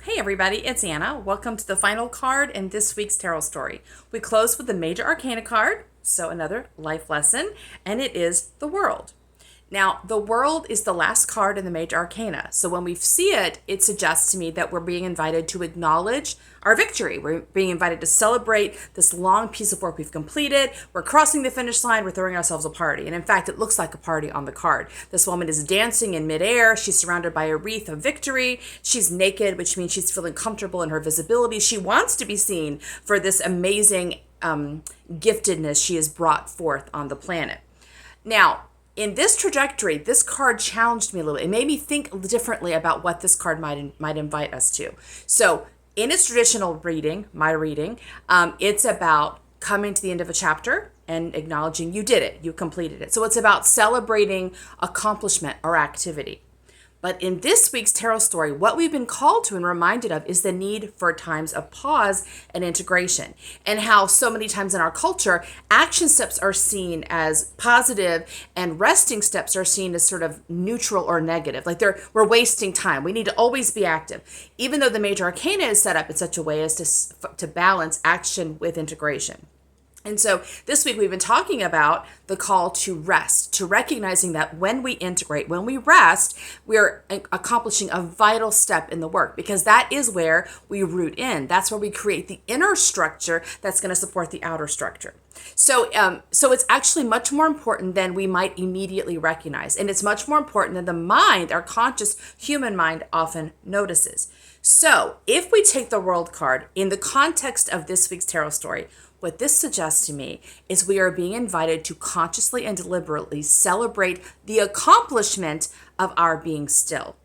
Hey everybody, it's Anna. Welcome to the final card in this week's tarot story. We close with the Major Arcana card, so another life lesson, and it is the World. Now, the World is the last card in the Major Arcana, so when we see it, it suggests to me that we're being invited to acknowledge our victory. We're being invited to celebrate this long piece of work we've completed. We're crossing the finish line. We're throwing ourselves a party. And in fact, it looks like a party on the card. This woman is dancing in midair. She's surrounded by a wreath of victory. She's naked, which means she's feeling comfortable in her visibility. She wants to be seen for this amazing giftedness she has brought forth on the planet. Now, in this trajectory, this card challenged me a little. It made me think differently about what this card might invite us to. So in its traditional reading, my reading, it's about coming to the end of a chapter and acknowledging you did it, you completed it. So it's about celebrating accomplishment or activity. But in this week's tarot story, what we've been called to and reminded of is the need for times of pause and integration, and how so many times in our culture, action steps are seen as positive and resting steps are seen as sort of neutral or negative. Like we're wasting time. We need to always be active, even though the Major Arcana is set up in such a way as to balance action with integration. And so this week we've been talking about the call to rest, to recognizing that when we integrate, when we rest, we're accomplishing a vital step in the work, because that is where we root in. That's where we create the inner structure that's going to support the outer structure. So it's actually much more important than we might immediately recognize. And it's much more important than the mind, our conscious human mind, often notices. So if we take the World card in the context of this week's tarot story, what this suggests to me is we are being invited to consciously and deliberately celebrate the accomplishment of our being still.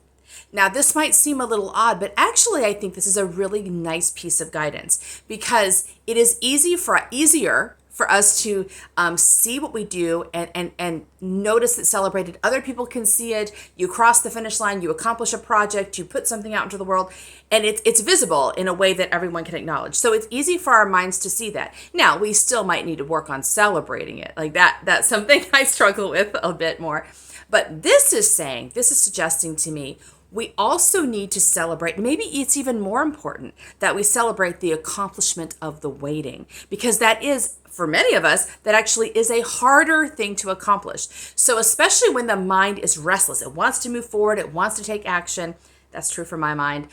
Now, this might seem a little odd, but actually I think this is a really nice piece of guidance, because it is easier for us to see what we do and notice it celebrated. Other people can see it. You cross the finish line, you accomplish a project, you put something out into the world, and it's visible in a way that everyone can acknowledge. So it's easy for our minds to see that. Now, we still might need to work on celebrating it. Like that's something I struggle with a bit more. But this is suggesting to me, we also need to celebrate, maybe it's even more important that we celebrate the accomplishment of the waiting, because that is, for many of us, that actually is a harder thing to accomplish. So especially when the mind is restless, it wants to move forward, it wants to take action. That's true for my mind.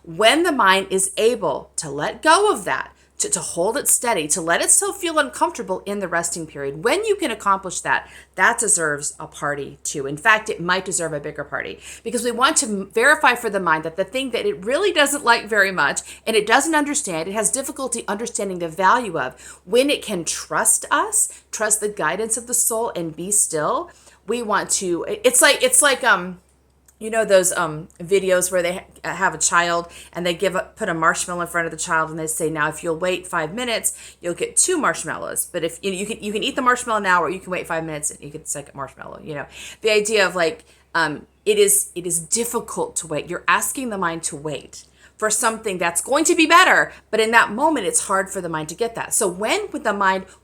When the mind is able to let go of that, to hold it steady, to let itself feel uncomfortable in the resting period, when you can accomplish that, that deserves a party too. In fact, it might deserve a bigger party, because we want to verify for the mind that the thing that it really doesn't like very much and it doesn't understand, it has difficulty understanding the value of, when it can trust us, trust the guidance of the soul and be still. We want to, it's like you know those videos where they have a child and they put a marshmallow in front of the child and they say, now if you'll wait 5 minutes, you'll get 2 marshmallows. But if you can eat the marshmallow now, or you can wait 5 minutes and you get the second marshmallow. You know, the idea of like it is difficult to wait. You're asking the mind to wait for something that's going to be better, but in that moment it's hard for the mind to get that. So when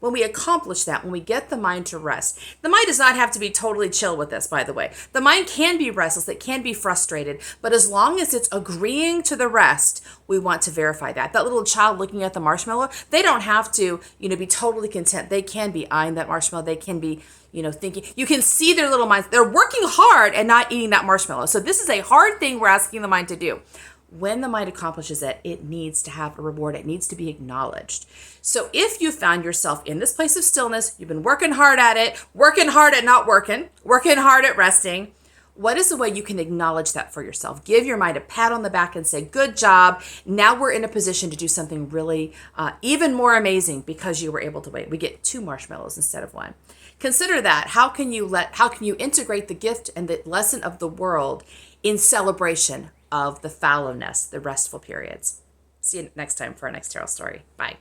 we accomplish that, when we get the mind to rest, the mind does not have to be totally chill with this, by the way. The mind can be restless, it can be frustrated, but as long as it's agreeing to the rest, we want to verify that. That little child looking at the marshmallow, they don't have to, be totally content. They can be eyeing that marshmallow. They can be, thinking. You can see their little minds. They're working hard and not eating that marshmallow. So this is a hard thing we're asking the mind to do. When the mind accomplishes it, it needs to have a reward. It needs to be acknowledged. So if you found yourself in this place of stillness, you've been working hard at it, working hard at not working hard at resting, what is the way you can acknowledge that for yourself? Give your mind a pat on the back and say, good job. Now we're in a position to do something really even more amazing because you were able to wait. We get 2 marshmallows instead of 1. Consider that. How can you integrate the gift and the lesson of the world in celebration of the fallowness, the restful periods? See you next time for our next tarot story. Bye.